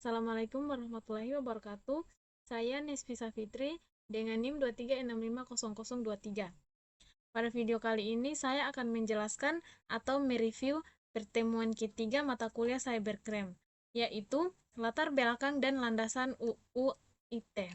Assalamualaikum warahmatullahi wabarakatuh. Saya Nesvisa Fitri dengan NIM 23650023. Pada video kali ini saya akan menjelaskan atau mereview pertemuan ketiga mata kuliah Cybercrime, yaitu latar belakang dan landasan UU ITE.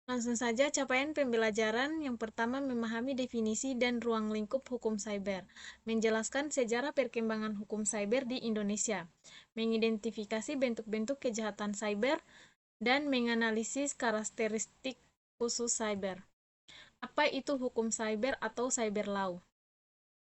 Langsung saja, capaian pembelajaran yang pertama memahami definisi dan ruang lingkup hukum cyber, menjelaskan sejarah perkembangan hukum cyber di Indonesia, mengidentifikasi bentuk-bentuk kejahatan cyber, dan menganalisis karakteristik khusus cyber. Apa itu hukum cyber atau cyber law?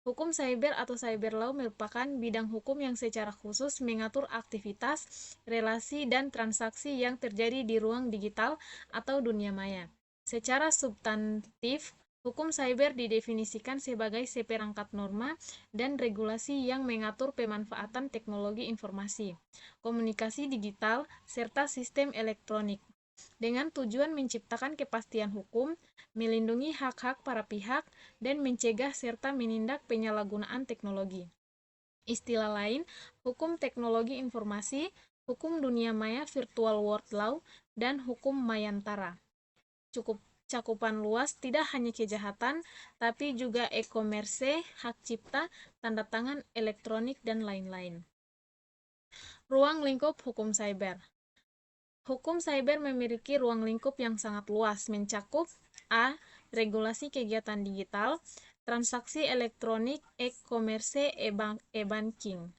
Hukum cyber atau cyber law merupakan bidang hukum yang secara khusus mengatur aktivitas, relasi, dan transaksi yang terjadi di ruang digital atau dunia maya. Secara substantif, hukum cyber didefinisikan sebagai seperangkat norma dan regulasi yang mengatur pemanfaatan teknologi informasi, komunikasi digital, serta sistem elektronik, dengan tujuan menciptakan kepastian hukum, melindungi hak-hak para pihak, dan mencegah serta menindak penyalahgunaan teknologi. Istilah lain, hukum teknologi informasi, hukum dunia maya virtual world law, dan hukum mayantara. Cukup cakupan luas tidak hanya kejahatan, tapi juga e-commerce, hak cipta, tanda tangan elektronik, dan lain-lain. Ruang lingkup hukum cyber. Hukum cyber memiliki ruang lingkup yang sangat luas, mencakup A. Regulasi kegiatan digital, transaksi elektronik, e-commerce, e-banking,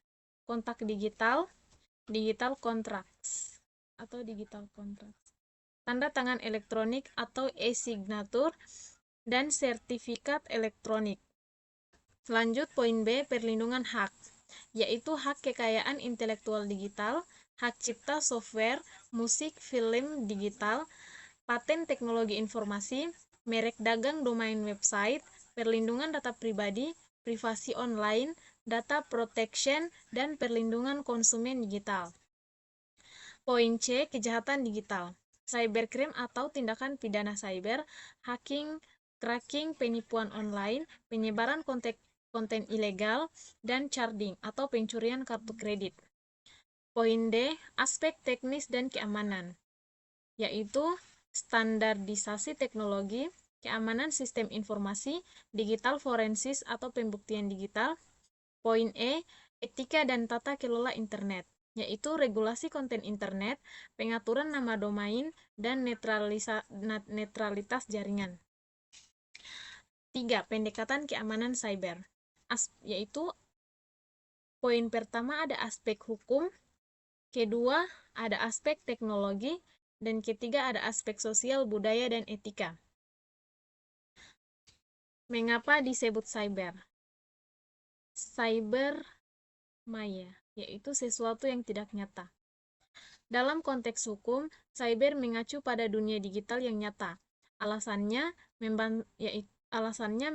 kontak digital, digital contracts, atau digital contracts, tanda tangan elektronik atau e-signature, dan sertifikat elektronik. Lanjut poin B, perlindungan hak, yaitu hak kekayaan intelektual digital, hak cipta software, musik, film digital, paten teknologi informasi, merek dagang domain website, perlindungan data pribadi, privasi online, data protection, dan perlindungan konsumen digital. Poin C, kejahatan digital. Cybercrime atau tindakan pidana cyber, hacking, cracking, penipuan online, penyebaran konten ilegal, dan charging atau pencurian kartu kredit. Poin D, aspek teknis dan keamanan, yaitu standarisasi teknologi, keamanan sistem informasi, digital forensis atau pembuktian digital. Poin E, etika dan tata kelola internet, yaitu regulasi konten internet, pengaturan nama domain, dan netralitas jaringan. 3. Pendekatan keamanan cyber, yaitu poin pertama ada aspek hukum, kedua ada aspek teknologi, dan ketiga ada aspek sosial, budaya, dan etika. Mengapa disebut cyber? Cyber maya, yaitu sesuatu yang tidak nyata. Dalam konteks hukum, cyber mengacu pada dunia digital yang nyata. Alasannya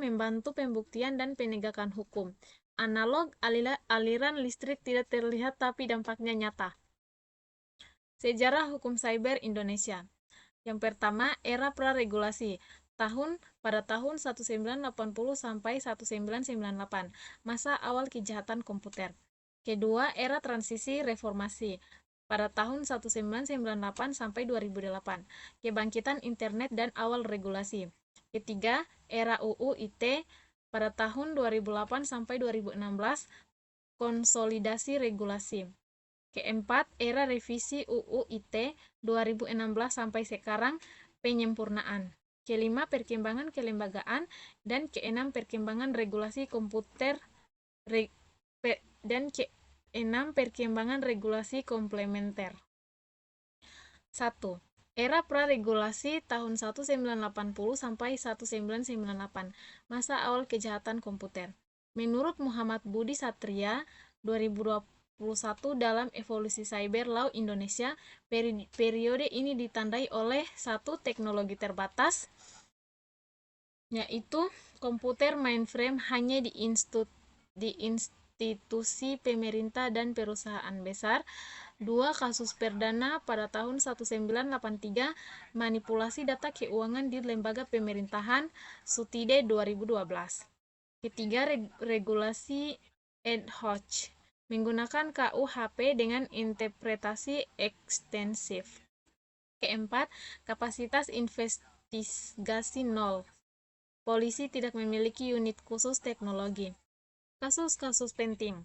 membantu pembuktian dan penegakan hukum. Analog, aliran listrik tidak terlihat tapi dampaknya nyata. Sejarah hukum cyber Indonesia. Yang pertama, era praregulasi. Pada tahun 1980 sampai 1998, masa awal kejahatan komputer. Kedua, era transisi reformasi. Pada tahun 1998 sampai 2008, kebangkitan internet dan awal regulasi. Ketiga, era UU ITE pada tahun 2008 sampai 2016, konsolidasi regulasi. Keempat, era revisi UU ITE 2016 sampai sekarang, penyempurnaan. Kelima, perkembangan kelembagaan, dan keenam, perkembangan regulasi komputer, dan keenam, perkembangan regulasi komplementer. 1. Era praregulasi tahun 1980 sampai 1998, masa awal kejahatan komputer. Menurut Muhammad Budi Satria, 2021 dalam evolusi cyber law Indonesia, periode ini ditandai oleh 1. Teknologi terbatas, yaitu komputer mainframe hanya di institusi pemerintah dan perusahaan besar. 2. Kasus perdana pada tahun 1983, manipulasi data keuangan di lembaga pemerintahan, Sutide 2012. Ketiga, regulasi ad hoc, menggunakan KUHP dengan interpretasi ekstensif. Keempat, kapasitas investigasi nol. Polisi tidak memiliki unit khusus teknologi. Kasus-kasus penting.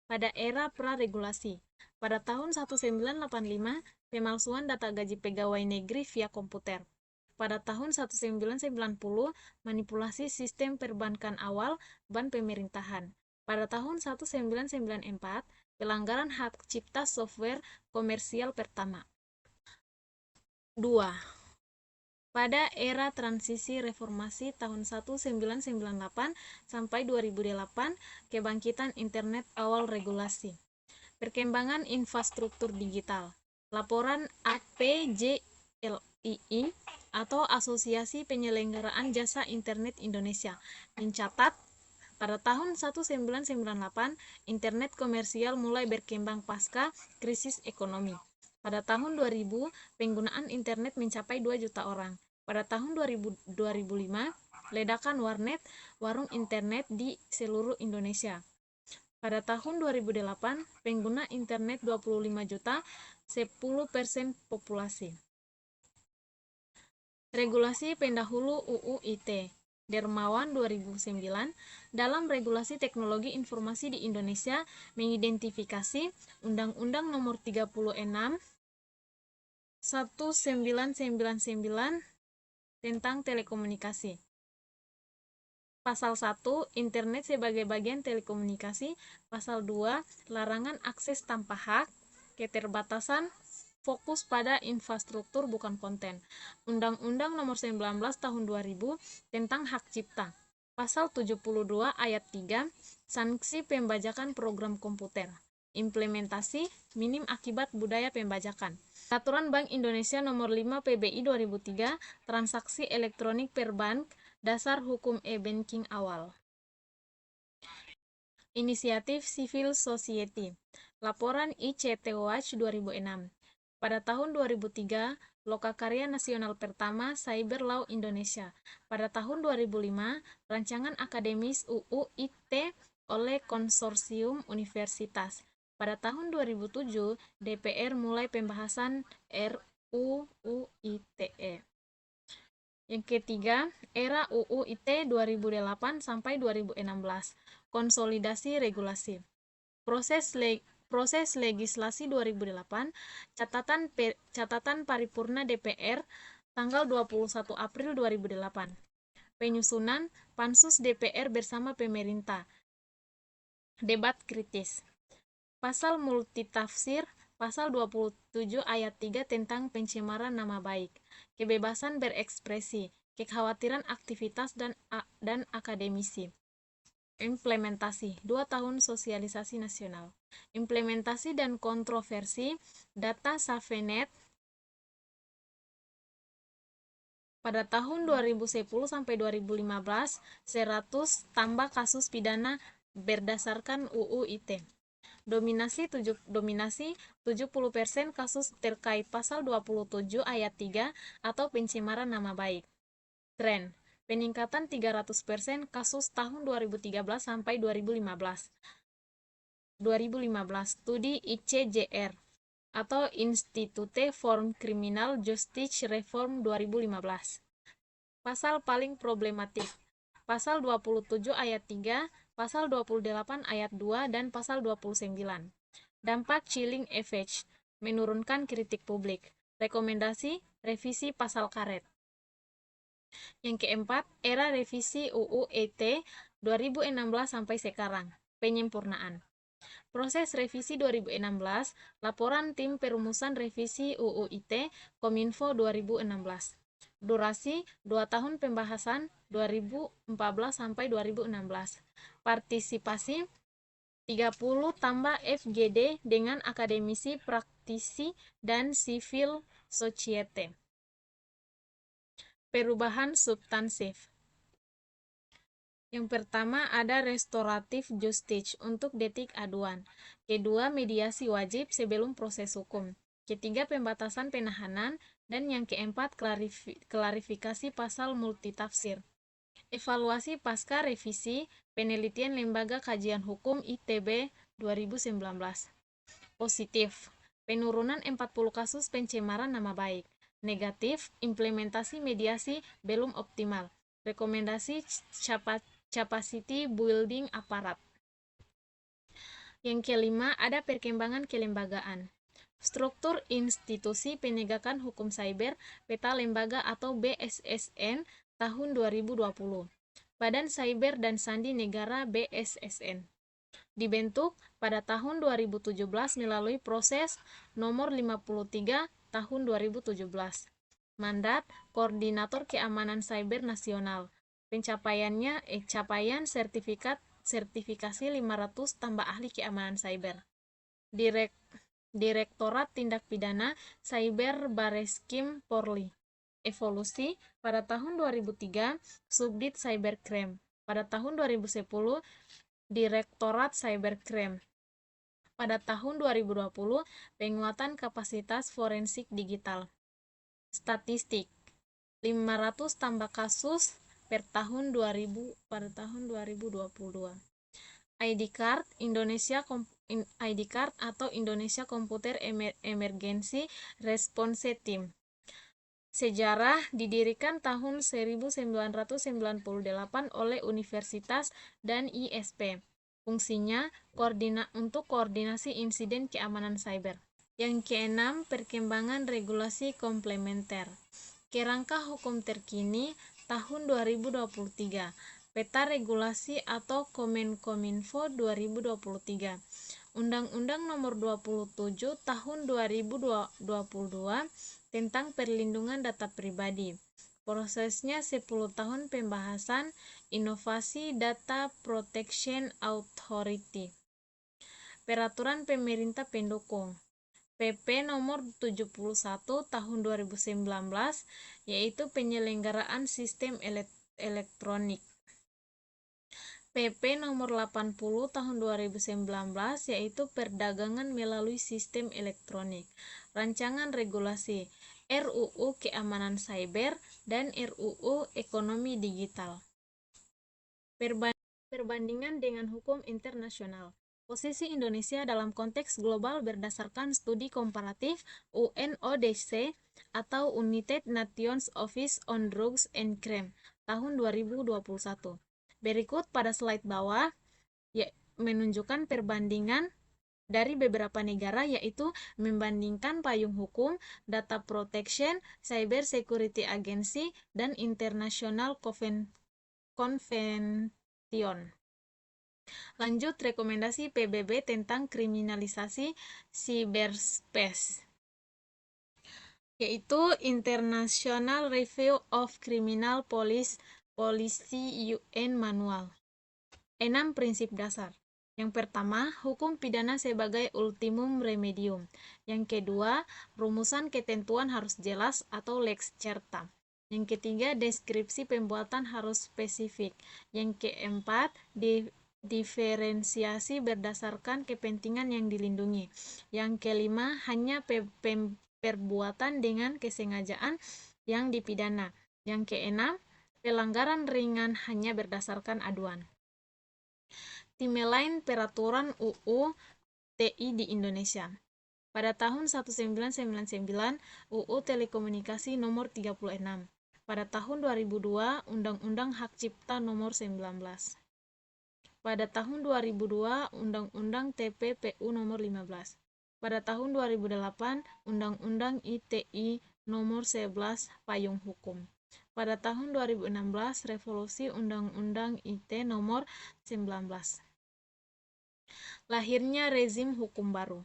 Pada era praregulasi, pada tahun 1985, pemalsuan data gaji pegawai negeri via komputer. Pada tahun 1990, manipulasi sistem perbankan awal bank pemerintahan. Pada tahun 1994, pelanggaran hak cipta software komersial pertama. 2. Pada era transisi reformasi tahun 1998 sampai 2008, kebangkitan internet awal regulasi. Perkembangan infrastruktur digital. Laporan APJLII atau Asosiasi Penyelenggaraan Jasa Internet Indonesia mencatat pada tahun 1998 internet komersial mulai berkembang pasca krisis ekonomi. Pada tahun 2000, penggunaan internet mencapai 2 juta orang. Pada tahun 2005, ledakan warnet, warung internet di seluruh Indonesia. Pada tahun 2008, pengguna internet 25 juta, 10% populasi. Regulasi pendahulu UU ITE, Dermawan 2009, dalam Regulasi Teknologi Informasi di Indonesia mengidentifikasi Undang-Undang Nomor 36 1999 tentang telekomunikasi. Pasal 1, internet sebagai bagian telekomunikasi. Pasal 2, larangan akses tanpa hak, keterbatasan, fokus pada infrastruktur bukan konten. Undang-Undang Nomor 19 Tahun 2000 tentang hak cipta. Pasal 72 ayat 3, sanksi pembajakan program komputer. Implementasi minim akibat budaya pembajakan. Peraturan Bank Indonesia Nomor 5 PBI 2003, transaksi elektronik per bank, dasar hukum e-banking awal. Inisiatif Civil Society. Laporan ICT Watch 2006. Pada tahun 2003, Lokakarya Nasional pertama Cyber Law Indonesia. Pada tahun 2005, rancangan akademis UU ITE oleh Konsorsium Universitas. Pada tahun 2007, DPR mulai pembahasan RUU ITE. Yang ketiga, era UU ITE 2008 sampai 2016. Konsolidasi regulasi. Proses legislasi 2008, catatan paripurna DPR tanggal 21 April 2008. Penyusunan Pansus DPR bersama pemerintah. Debat kritis. Pasal multitafsir, pasal 27 ayat 3 tentang pencemaran nama baik, kebebasan berekspresi, kekhawatiran aktivitas dan akademisi. Implementasi 2 tahun sosialisasi nasional. Implementasi dan kontroversi data SafeNet pada tahun 2010 sampai 2015, 100 tambah kasus pidana berdasarkan UU ITE. Dominasi 70% kasus terkait pasal 27 ayat 3 atau pencemaran nama baik. Tren peningkatan 300% kasus tahun 2013 sampai 2015. 2015 studi ICJR atau Institute for Criminal Justice Reform 2015. Pasal paling problematik. Pasal 27 ayat 3, Pasal 28 ayat 2, dan Pasal 29. Dampak chilling effect, menurunkan kritik publik. Rekomendasi, revisi pasal karet. Yang keempat, era revisi UU ITE 2016 sampai sekarang. Penyempurnaan. Proses revisi 2016, laporan tim perumusan revisi UU ITE, Kominfo 2016. Durasi 2 tahun pembahasan 2014 sampai 2016. Partisipasi 30 tambah FGD dengan akademisi, praktisi, dan civil society. Perubahan substansif. Yang pertama ada restoratif justice untuk detik aduan. Kedua, mediasi wajib sebelum proses hukum. Ketiga, pembatasan penahanan. Dan yang keempat, klarifikasi pasal multitafsir. Evaluasi pasca revisi penelitian Lembaga Kajian Hukum ITB 2019. Positif, penurunan 40 kasus pencemaran nama baik. Negatif, implementasi mediasi belum optimal. Rekomendasi capacity building aparat. Yang kelima, ada perkembangan kelembagaan. Struktur institusi penegakan hukum cyber peta lembaga atau BSSN tahun 2020. Badan Cyber dan Sandi Negara BSSN dibentuk pada tahun 2017 melalui proses nomor 53 tahun 2017. Mandat Koordinator Keamanan Cyber Nasional. Capaian sertifikasi 500 tambah ahli keamanan cyber. Direktorat Tindak Pidana Cyber Bareskrim Polri. Evolusi pada tahun 2003 Subdit Cybercrime. Pada tahun 2010 Direktorat Cybercrime. Pada tahun 2020 penguatan kapasitas forensik digital. Statistik 500 tambah kasus per tahun 2000 pada tahun 2022. ID card atau Indonesia Computer Emergency Response Team. Sejarah didirikan tahun 1998 oleh Universitas dan ISP. Fungsinya untuk koordinasi insiden keamanan cyber. Yang keenam, perkembangan regulasi komplementer. Kerangka hukum terkini tahun 2023. Peta regulasi atau Kemenkominfo 2023. Undang-Undang Nomor 27 Tahun 2022 tentang perlindungan data pribadi. Prosesnya 10 tahun pembahasan Inovasi Data Protection Authority. Peraturan pemerintah pendukung. PP nomor 71 tahun 2019 yaitu penyelenggaraan sistem elektronik. PP nomor 80 tahun 2019 yaitu perdagangan melalui sistem elektronik. Rancangan regulasi RUU Keamanan Cyber dan RUU Ekonomi Digital. Perbandingan dengan hukum internasional. Posisi Indonesia dalam konteks global berdasarkan studi komparatif UNODC atau United Nations Office on Drugs and Crime tahun 2021. Berikut pada slide bawah menunjukkan perbandingan dari beberapa negara, yaitu membandingkan payung hukum, data protection, cyber security agency, dan international convention. Lanjut, rekomendasi PBB tentang kriminalisasi cyberspace, yaitu International Review of Criminal Policy UN Manual. 6 prinsip dasar. Yang pertama, hukum pidana sebagai ultimum remedium. Yang kedua, rumusan ketentuan harus jelas atau lex certa. Yang ketiga, deskripsi pembuatan harus spesifik. Yang keempat, diferensiasi berdasarkan kepentingan yang dilindungi. Yang kelima, hanya perbuatan dengan kesengajaan yang dipidana. Yang keenam, pelanggaran ringan hanya berdasarkan aduan. Timeline peraturan UU TI di Indonesia. Pada tahun 1999, UU Telekomunikasi nomor 36. Pada tahun 2002, Undang-Undang Hak Cipta nomor 19. Pada tahun 2002, Undang-Undang TPPU nomor 15. Pada tahun 2008, Undang-Undang ITI nomor 11 payung hukum. Pada tahun 2016, revolusi Undang-Undang IT nomor 19. Lahirnya rezim hukum baru.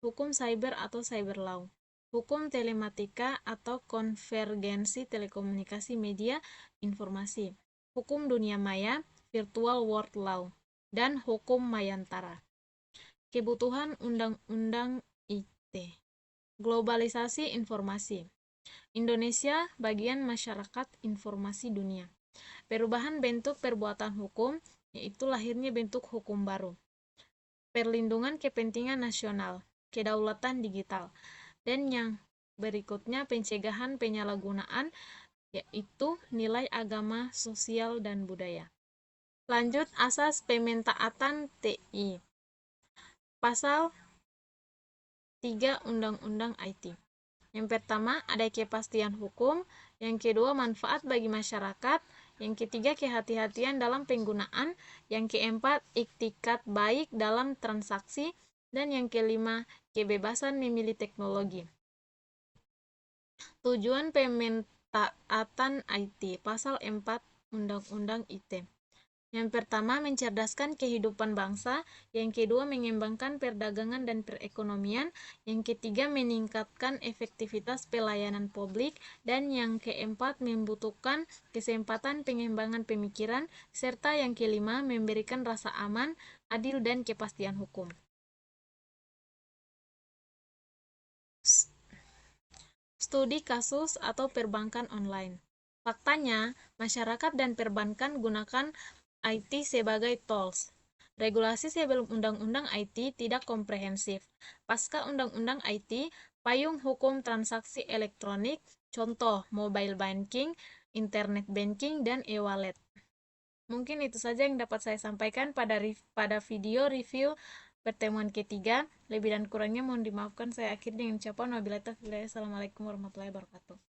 Hukum cyber atau cyber law. Hukum telematika atau konvergensi telekomunikasi media informasi. Hukum dunia maya, virtual world law, dan hukum mayantara. Kebutuhan undang-undang IT. Globalisasi informasi. Indonesia bagian masyarakat informasi dunia. Perubahan bentuk perbuatan hukum, yaitu lahirnya bentuk hukum baru. Perlindungan kepentingan nasional, kedaulatan digital, dan yang berikutnya pencegahan penyalahgunaan yaitu nilai agama, sosial, dan budaya. Lanjut, asas pementaatan TI. Pasal 3 Undang-Undang IT. Yang pertama, ada kepastian hukum. Yang kedua, manfaat bagi masyarakat. Yang ketiga, kehati-hatian dalam penggunaan. Yang keempat, iktikat baik dalam transaksi. Dan yang kelima, kebebasan memilih teknologi. Tujuan pementaatan IT, Pasal 4 Undang-Undang IT. Yang pertama, mencerdaskan kehidupan bangsa. Yang kedua, mengembangkan perdagangan dan perekonomian. Yang ketiga, meningkatkan efektivitas pelayanan publik. Dan yang keempat, membutuhkan kesempatan pengembangan pemikiran. Serta yang kelima, memberikan rasa aman, adil, dan kepastian hukum. Studi kasus atau perbankan online. Faktanya, masyarakat dan perbankan gunakan IT sebagai tools. Regulasi sebelum Undang-Undang IT tidak komprehensif. Pasca Undang-Undang IT, payung hukum transaksi elektronik, contoh mobile banking, internet banking, dan e-wallet. Mungkin itu saja yang dapat saya sampaikan pada video review pertemuan ketiga. Lebih dan kurangnya mohon dimaafkan. Saya akhiri dengan ucapan wabillahi taufiq. Assalamualaikum warahmatullahi wabarakatuh.